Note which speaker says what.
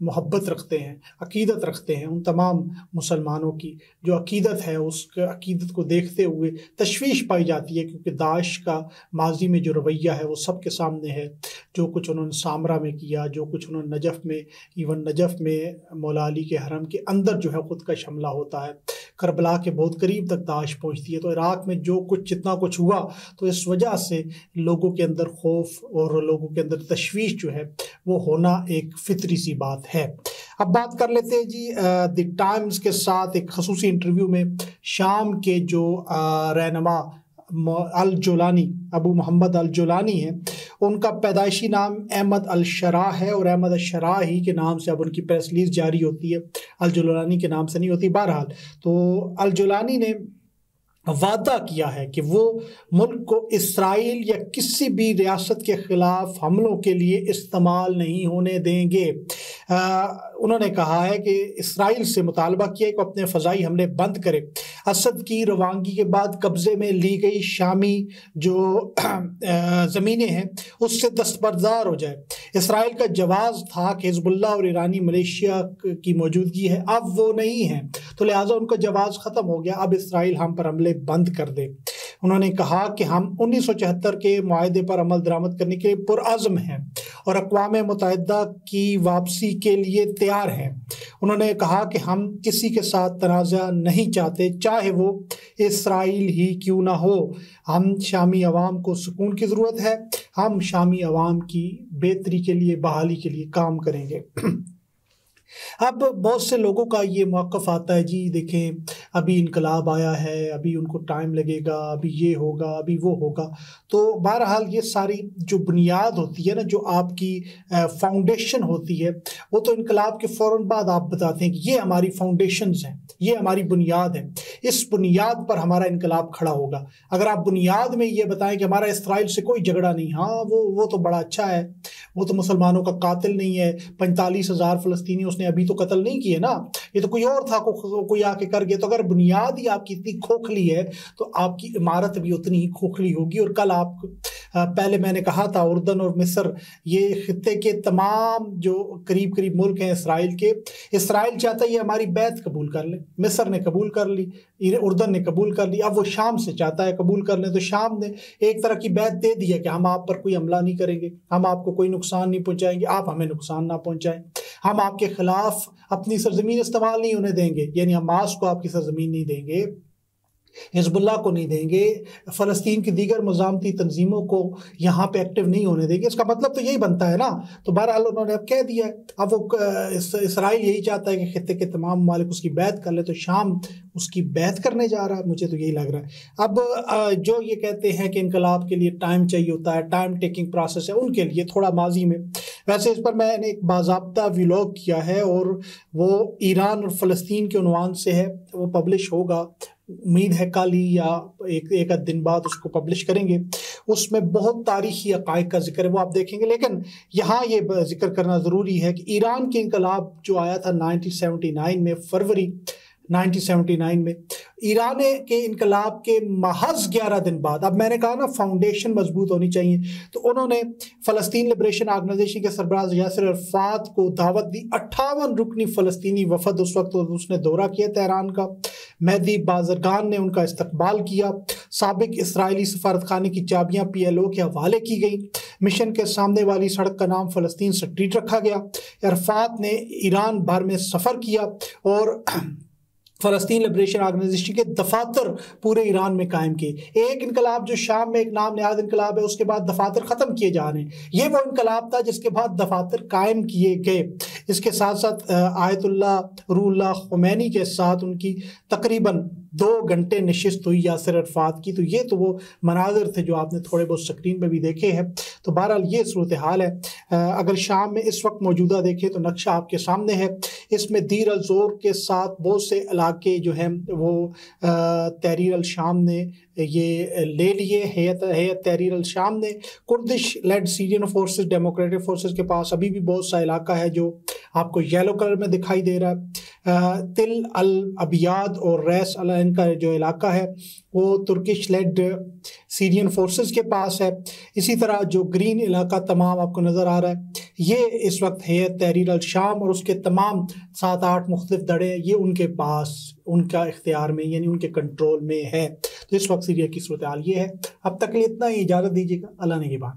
Speaker 1: محبت رکھتے ہیں، عقیدت رکھتے ہیں، ان تمام مسلمانوں کی جو عقیدت ہے اس عقیدت کو دیکھتے ہوئے تشویش پائی جاتی ہے، کیونکہ داعش کا ماضی میں جو رویہ ہے وہ سب کے سامنے ہے، جو کچھ انہوں نے سامرا میں کیا، جو کچھ انہوں نے نجف میں، ایون نجف میں مولا علی کے حرم کے اندر جو ہے خود کا حملہ ہوتا ہے، کربلا کے بہت قریب تک داعش پہنچتی ہے، تو عراق میں جو کچھ جتنا کچھ ہوا تو اس وجہ سے لوگوں کے اندر خوف اور لوگوں کے اندر تشویش جو ہے وہ ہونا ایک فطری سی بات ہے۔ اب بات کر لیتے ہیں جی دی ٹائمز کے ساتھ ایک خصوصی انٹرویو میں شام کے جو رہنما الجولانی، ابو محمد الجولانی ہیں، ان کا پیدائشی نام احمد الشراح ہے، اور احمد الشراح ہی کے نام سے اب ان کی پریس ریلیز جاری ہوتی ہے، الجولانی کے نام سے نہیں ہوتی۔ بہرحال تو الجولانی نے وعدہ کیا ہے کہ وہ ملک کو اسرائیل یا کسی بھی ریاست کے خلاف حملوں کے لیے استعمال نہیں ہونے دیں گے۔ انہوں نے کہا ہے کہ اسرائیل سے مطالبہ کیا کہ اپنے فضائی حملے بند کرے، اسد کی روانگی کے بعد قبضے میں لی گئی شامی جو زمینیں ہیں اس سے دستبردار ہو جائے۔ اسرائیل کا جواز تھا کہ حزب اللہ اور ایرانی ملیشیا کی موجودگی ہے، اب وہ نہیں ہے، تو لہٰذا ان کا جواز ختم ہو گیا، اب اسرائیل ہم پر حملے بند کر دے۔ انہوں نے کہا کہ ہم 1974 کے معاہدے پر عمل درآمد کرنے کے پرعزم ہیں اور اقوام متحدہ کی واپسی کے لیے تیار ہیں۔ انہوں نے کہا کہ ہم کسی کے ساتھ تنازع نہیں چاہتے، چاہے وہ اسرائیل ہی کیوں نہ ہو۔ ہم شامی عوام کو سکون کی ضرورت ہے، ہم شامی عوام کی بہتری کے لیے، بحالی کے لیے کام کریں گے۔ اب بہت سے لوگوں کا یہ موقف آتا ہے جی دیکھیں ابھی انقلاب آیا ہے، ابھی ان کو ٹائم لگے گا، ابھی یہ ہوگا، ابھی وہ ہوگا۔ تو بہرحال یہ ساری جو بنیاد ہوتی ہے نا، جو آپ کی فاؤنڈیشن ہوتی ہے، وہ تو انقلاب کے فوراً بعد آپ بتاتے ہیں کہ یہ ہماری فاؤنڈیشنز ہیں، یہ ہماری بنیاد ہے، اس بنیاد پر ہمارا انقلاب کھڑا ہوگا۔ اگر آپ بنیاد میں یہ بتائیں کہ ہمارا اسرائیل سے کوئی جھگڑا نہیں، ہاں وہ تو بڑا اچھا ہے، وہ تو مسلمانوں کا قاتل نہیں ہے، 45,000 فلسطینی اس نے ابھی تو قتل نہیں کیے نا، یہ تو کوئی اور تھا، کوئی آ کے کر گیا۔ تو اگر بنیاد ہی آپ کی اتنی کھوکھلی ہے تو آپ کی عمارت بھی اتنی ہی کھوکھلی ہوگی۔ اور کل آپ پہلے میں نے کہا تھا اردن اور مصر، یہ خطے کے تمام جو قریب ملک ہیں اسرائیل کے، اسرائیل چاہتا ہے یہ ہماری بیعت قبول کر لیں، مصر نے قبول کر لی، اردن نے قبول کر لی، اب وہ شام سے چاہتا ہے قبول کر لیں۔ تو شام نے ایک طرح کی بیعت دے دی ہے کہ ہم آپ پر کوئی حملہ نہیں کریں گے، ہم آپ کو کوئی نقصان نہیں پہنچائیں گے، آپ ہمیں نقصان نہ پہنچائیں، ہم آپ کے خلاف اپنی سرزمین استعمال نہیں ہونے دیں گے، یعنی حماس کو آپ کی سرزمین نہیں دیں گے، حزب اللہ کو نہیں دیں گے، فلسطین کی دیگر مزاحمتی تنظیموں کو یہاں پہ ایکٹیو نہیں ہونے دیں گے۔ اس کا مطلب تو یہی بنتا ہے نا۔ تو بہرحال انہوں نے اب کہہ دیا ہے، اب وہ اسرائیل یہی چاہتا ہے کہ خطے کے تمام ممالک اس کی بیعت کر لے، تو شام اس کی بیعت کرنے جا رہا ہے، مجھے تو یہی لگ رہا ہے۔ اب جو یہ کہتے ہیں کہ انقلاب کے لیے ٹائم چاہیے ہوتا ہے، ٹائم ٹیکنگ پروسیس ہے، ان کے لیے تھوڑا ماضی میں، ویسے اس پر میں نے ایک باضابطہ ویلاگ کیا ہے اور وہ ایران اور فلسطین کے عنوان سے ہے، وہ پبلش ہوگا، امید ہے کل ہی یا ایک آدھ دن بعد اس کو پبلش کریں گے۔ اس میں بہت تاریخی حقائق کا ذکر ہے، وہ آپ دیکھیں گے۔ لیکن یہاں یہ ذکر کرنا ضروری ہے کہ ایران کے انقلاب جو آیا تھا 1979 میں، فروری 1979 میں، ایران کے انقلاب کے محض 11 دن بعد، اب میں نے کہا نا فاؤنڈیشن مضبوط ہونی چاہیے، تو انہوں نے فلسطین لبریشن آرگنائزیشن کے سربراہ یاسر عرفات کو دعوت دی۔ 58 رکنی فلسطینی وفد اس وقت اس نے دورہ کیا تہران کا، مہدی بازرگان نے ان کا استقبال کیا، سابق اسرائیلی سفارت خانے کی چابیاں PLO کے حوالے کی گئیں، مشن کے سامنے والی سڑک کا نام فلسطین سٹریٹ رکھا گیا۔ عرفات نے ایران بھر میں سفر کیا اور فلسطین لبریشن آرگنائزیشن کے دفاتر پورے ایران میں قائم کیے۔ ایک انقلاب جو شام میں ایک نام نہاد انقلاب ہے، اس کے بعد دفاتر ختم کیے جا رہے ہیں، یہ وہ انقلاب تھا جس کے بعد دفاتر قائم کیے گئے۔ اس کے ساتھ ساتھ آیت اللہ روح اللہ خمینی کے ساتھ ان کی تقریباً 2 گھنٹے نشست ہوئی یاسر عرفات کی۔ تو یہ تو وہ مناظر تھے جو آپ نے تھوڑے بہت سکرین پہ بھی دیکھے ہیں۔ تو بہرحال یہ صورتحال ہے۔ اگر شام میں اس وقت موجودہ دیکھیں تو نقشہ آپ کے سامنے ہے، اس میں دیر الزور کے ساتھ بہت سے علاقے جو ہیں وہ تحریر الشام نے یہ لے لیے، ہیئت تحریر الشام نے۔ کردش لیڈ سیرین فورسز، ڈیموکریٹک فورسز کے پاس ابھی بھی بہت سا علاقہ ہے جو آپ کو یلو کلر میں دکھائی دے رہا ہے۔ تل الابیاد اور ریس ان کا جو علاقہ ہے وہ ترکش لیڈ سیرین فورسز کے پاس ہے۔ اسی طرح جو گرین علاقہ تمام آپ کو نظر آ رہا ہے یہ اس وقت ہیئت تحریر الشام اور اس کے تمام 7-8 مختلف دڑے یہ ان کے پاس، ان کا اختیار میں، یعنی ان کے کنٹرول میں ہے۔ تو اس وقت سیریا کی صورتحال یہ ہے۔ اب تک کے لیے اتنا ہی، اجازت دیجیے گا، اللہ نگہبان۔